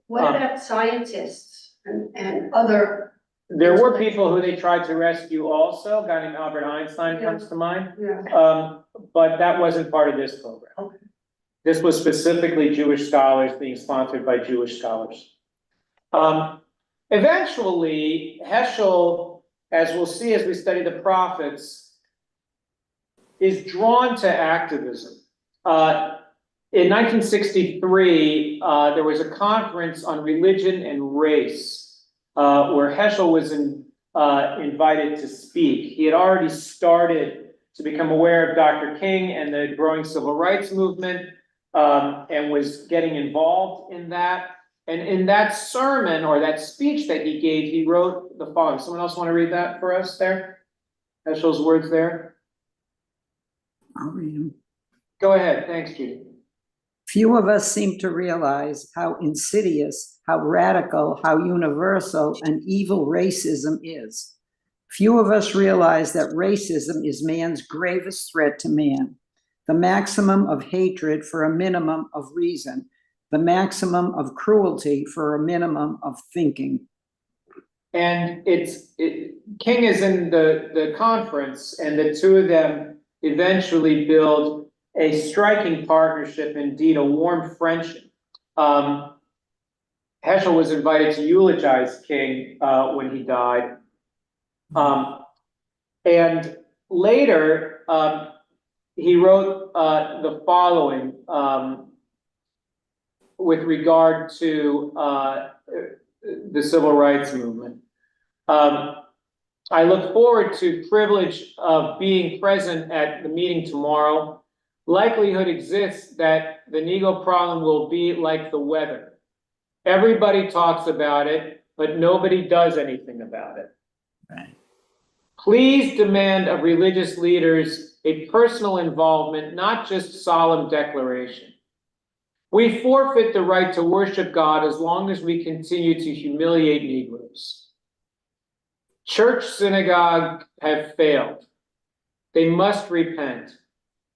What about scientists and other? There were people who they tried to rescue also. A guy named Albert Einstein comes to mind. Yeah. But that wasn't part of this program. Okay. This was specifically Jewish scholars being sponsored by Jewish scholars. Eventually, Heschel, as we'll see as we study the prophets, is drawn to activism. In 1963, there was a conference on religion and race, where Heschel was invited to speak. He had already started to become aware of Dr. King and the growing civil rights movement, and was getting involved in that. And in that sermon or that speech that he gave, he wrote the following. Someone else want to read that for us there? Heschel's words there? I'll read them. Go ahead. Thanks, Judy. Few of us seem to realize how insidious, how radical, how universal and evil racism is. Few of us realize that racism is man's gravest threat to man, the maximum of hatred for a minimum of reason, the maximum of cruelty for a minimum of thinking. And King is in the conference, and the two of them eventually build a striking partnership, indeed a warm friendship. Heschel was invited to eulogize King when he died. And later, he wrote the following with regard to the civil rights movement. I look forward to privilege of being present at the meeting tomorrow. Likelihood exists that the Negro problem will be like the weather. Everybody talks about it, but nobody does anything about it. Right. Please demand of religious leaders a personal involvement, not just solemn declaration. We forfeit the right to worship God as long as we continue to humiliate Negroes. Church, synagogue have failed. They must repent.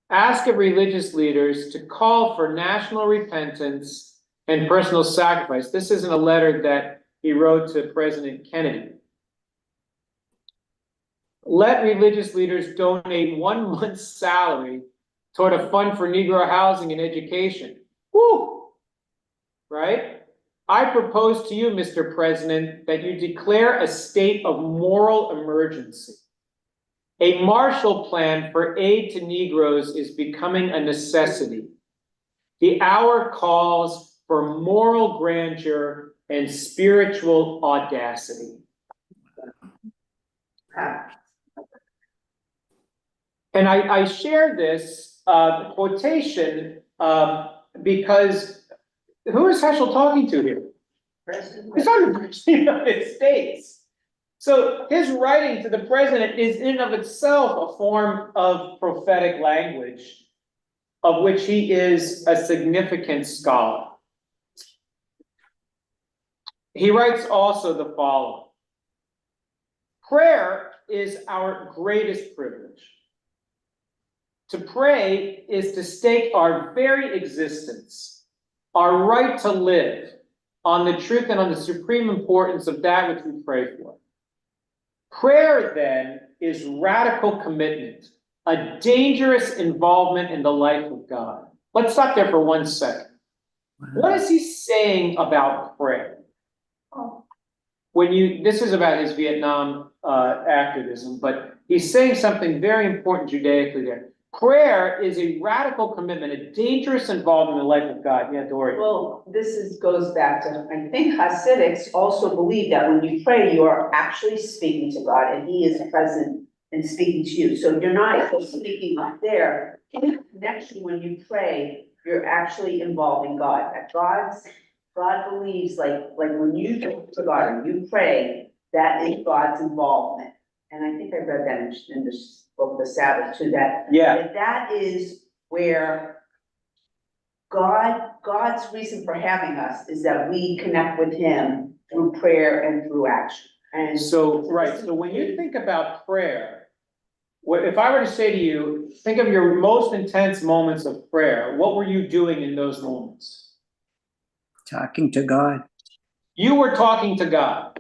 Ask of religious leaders to call for national repentance and personal sacrifice. This isn't a letter that he wrote to President Kennedy. Let religious leaders donate 1 month's salary toward a fund for Negro housing and education. Woo! Right? I propose to you, Mr. President, that you declare a state of moral emergency. A Marshall Plan for aid to Negroes is becoming a necessity. The hour calls for moral grandeur and spiritual audacity. And I share this quotation because who is Heschel talking to here? He's talking to the President of the United States. So his writing to the president is in and of itself a form of prophetic language, of which he is a significant scholar. He writes also the following: prayer is our greatest privilege. To pray is to stake our very existence, our right to live, on the truth and on the supreme importance of that which we pray for. Prayer, then, is radical commitment, a dangerous involvement in the life of God. Let's stop there for 1 second. What is he saying about prayer? This is about his Vietnam activism, but he's saying something very important Judaically there. Prayer is a radical commitment, a dangerous involvement in the life of God. Yeah, Dory. Well, goes back to, I think Hasidics also believe that when you pray, you are actually speaking to God and he is present and speaking to you. So you're not just speaking up there. In connection, when you pray, you're actually involving God. That God believes like when you go to God and you pray, that is God's involvement. And I think I read that in the book of the Sabbath too, that is where God's reason for having us is that we connect with him through prayer and through action. And so, right, so when you think about prayer, if I were to say to you, think of your most intense moments of prayer, what were you doing in those moments? Talking to God. You were talking to God,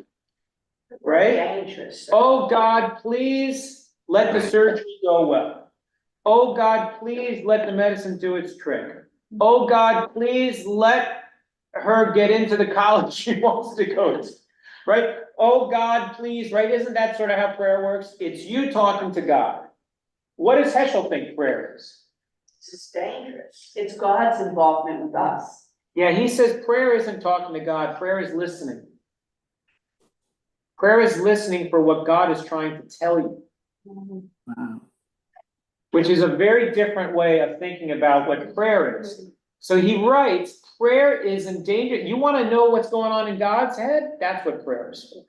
right? Dangerous. Oh God, please let the surgery go well. Oh God, please let the medicine do its trick. Oh God, please let her get into the college she wants to go to, right? Oh God, please, right? Isn't that sort of how prayer works? It's you talking to God. What does Heschel think prayer is? It's dangerous. it's God's involvement with us. Yeah, he says prayer isn't talking to God, prayer is listening. Prayer is listening for what God is trying to tell you. Wow. Which is a very different way of thinking about what prayer is. So he writes, prayer is in danger. You want to know what's going on in God's head? That's what prayer is for.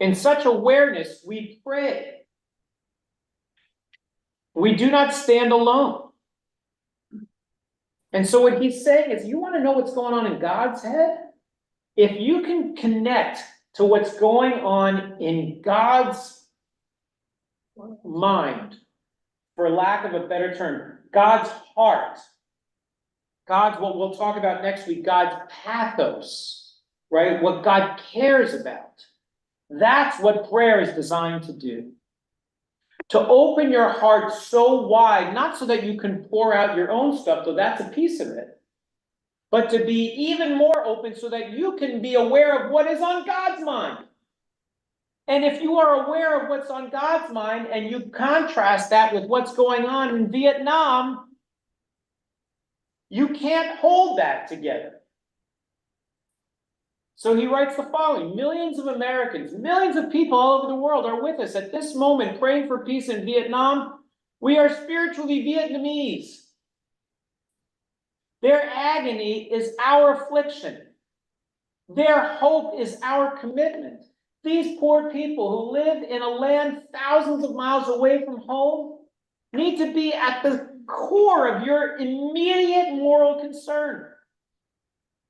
In such awareness, we pray. We do not stand alone. And so what he's saying is, you wanna know what's going on in God's head? If you can connect to what's going on in God's mind, for lack of a better term, God's heart, God's, what we'll talk about next week, God's pathos, right? What God cares about. That's what prayer is designed to do. To open your heart so wide, not so that you can pour out your own stuff, though that's a piece of it, but to be even more open so that you can be aware of what is on God's mind. And if you are aware of what's on God's mind and you contrast that with what's going on in Vietnam, you can't hold that together. So he writes the following: millions of Americans, millions of people all over the world are with us at this moment praying for peace in Vietnam. We are spiritually Vietnamese. Their agony is our affliction. Their hope is our commitment. These poor people who live in a land thousands of miles away from home need to be at the core of your immediate moral concern.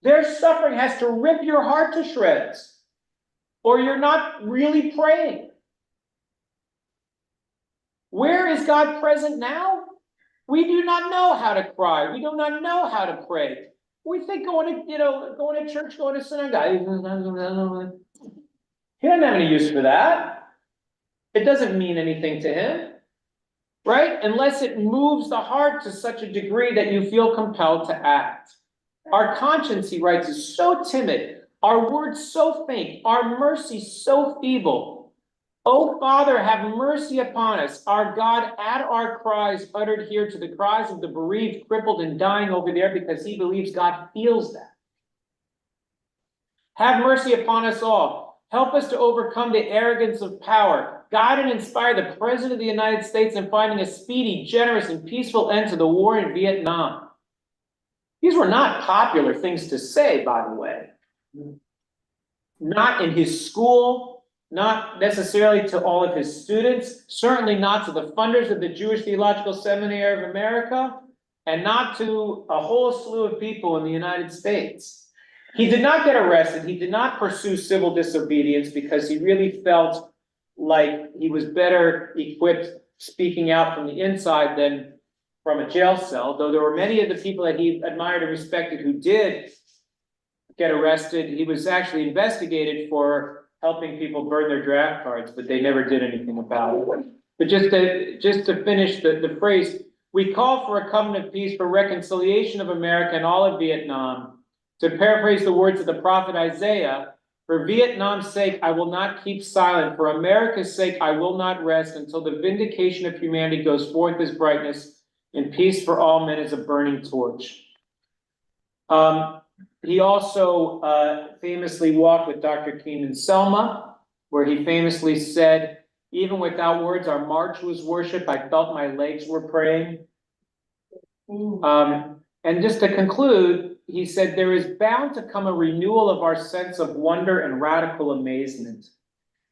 Their suffering has to rip your heart to shreds, or you're not really praying. Where is God present now? We do not know how to cry. We do not know how to pray. We think going to church, going to synagogue. He doesn't have any use for that. It doesn't mean anything to him, right? Unless it moves the heart to such a degree that you feel compelled to act. Our conscience, he writes, is so timid, our words so faint, our mercy so feeble. O Father, have mercy upon us. Our God, add our cries uttered here to the cries of the bereaved, crippled, and dying over there, because he believes God feels that. Have mercy upon us all. Help us to overcome the arrogance of power. Guide and inspire the President of the United States in finding a speedy, generous, and peaceful end to the war in Vietnam. These were not popular things to say, by the way. Not in his school, not necessarily to all of his students, certainly not to the funders of the Jewish Theological Seminary of America, and not to a whole slew of people in the United States. He did not get arrested. He did not pursue civil disobedience because he really felt like he was better equipped speaking out from the inside than from a jail cell, though there were many of the people that he admired and respected who did get arrested. He was actually investigated for helping people burn their draft cards, but they never did anything about it. But just to finish the phrase, we call for a covenant of peace for reconciliation of America and all of Vietnam. To paraphrase the words of the prophet Isaiah, for Vietnam's sake, I will not keep silent. For America's sake, I will not rest until the vindication of humanity goes forth as brightness, and peace for all men as a burning torch. He also famously walked with Dr. King in Selma, where he famously said, even without words, our march was worship. I felt my legs were praying. And just to conclude, he said, there is bound to come a renewal of our sense of wonder and radical amazement,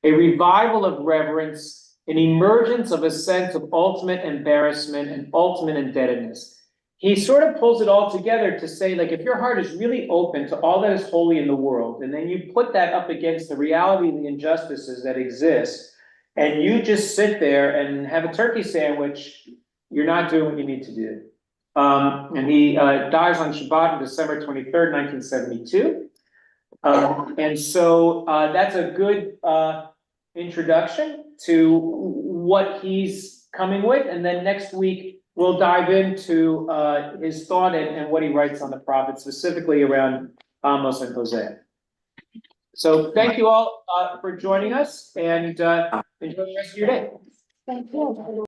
a revival of reverence, an emergence of a sense of ultimate embarrassment and ultimate indebtedness. He sort of pulls it all together to say, like, if your heart is really open to all that is holy in the world, and then you put that up against the reality of the injustices that exist, and you just sit there and have a turkey sandwich, you're not doing what you need to do. And he dies on Shabbat on December 23rd, 1972. And so that's a good introduction to what he's coming with. And then next week, we'll dive into his thought and what he writes on the prophets, specifically around Amos and Hosea. So thank you all for joining us, and enjoy the rest of your day. Thank you.